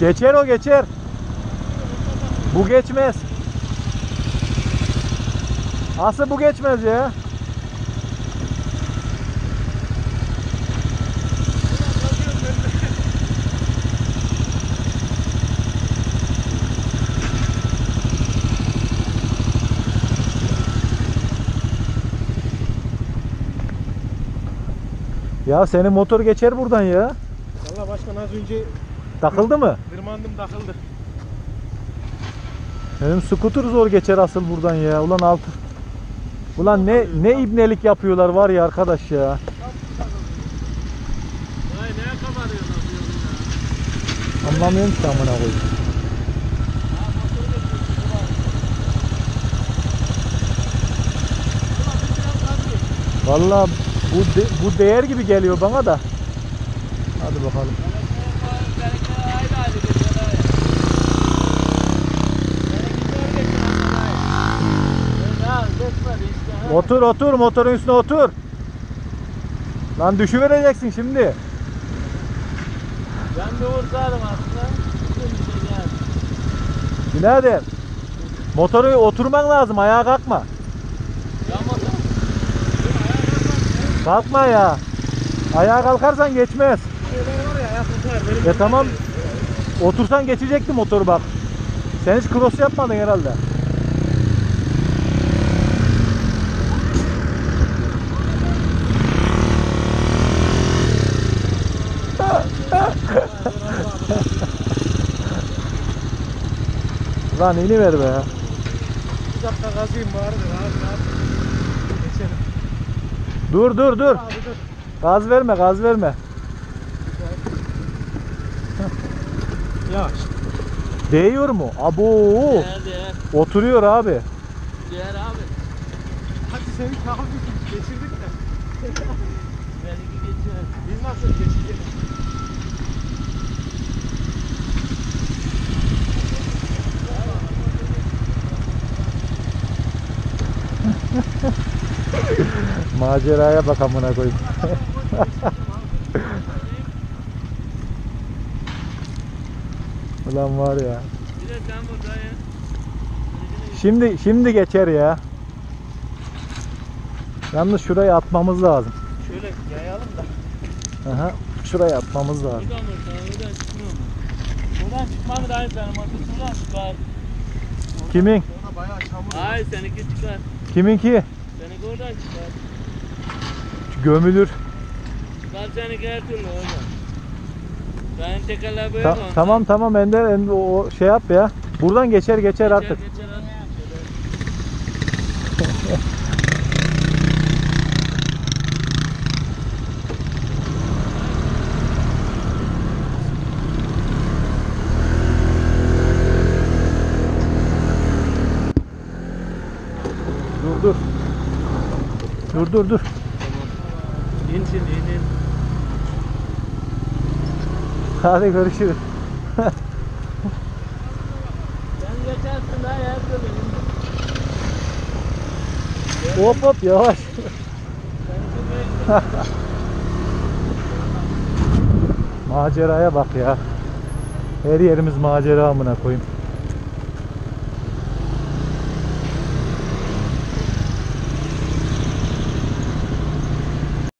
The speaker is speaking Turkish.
Geçer o geçer. Bu geçmez. Asıl bu geçmez ya. Ya senin motor geçer buradan ya. Vallahi başkan az önce Takıldı mı? tırmandım, takıldı. Benim scooter zor geçer asıl buradan ya. Ulan altı. Ulan ne ibnelik yapıyorlar var ya arkadaş ya. Vay neye kabarıyorsun ya? Anlamıyorum ki amına koyayım. Vallahi bu değer gibi geliyor bana da. Hadi bakalım. Otur motorun üstüne otur. Lan düşüvereceksin şimdi. Ben de vursaydım aslında. Birader. Motoru oturman lazım, ayağa kalkma. Kalkma ya. Ayağa kalkarsan geçmez. Tamam. Otursan geçecekti motoru bak. Sen hiç cross yapmadın herhalde. Lan iniver be. Bir dakika gazayım bari de rahat. Geçelim. Dur. Abi dur. Gaz verme. Yavaş. Değiyor mu? Abo. Değer. Oturuyor abi. Değer abi. Hadi seni kahve geçirdik de. Belki geçer. Biz nasıl geçeceğiz? Maceraya bak amına koyayım. Ulan var ya. Bir de sen burada ya. Şimdi geçer ya. Yalnız şurayı atmamız lazım. Şöyle yayalım da. Aha, şuraya atmamız lazım. Buradan çıkmıyor mu? Buradan çıkmam da aynı benim buradan çıkar. Kimin? Sonra bayağı çamur. Hayır seninki çıkar. Kiminki? Seninki oradan çıkar. Gömülür. Çıkar seninki her türlü oradan. Benim tekerler böyle Tamam Ender o şey yap ya. Buradan geçer artık. Geçer. Dur. İn şimdi in. Hadi görüşürüz. Sen geçersin daha her türlü. Hop yavaş. Maceraya bak ya. Her yerimiz macera amına koyayım.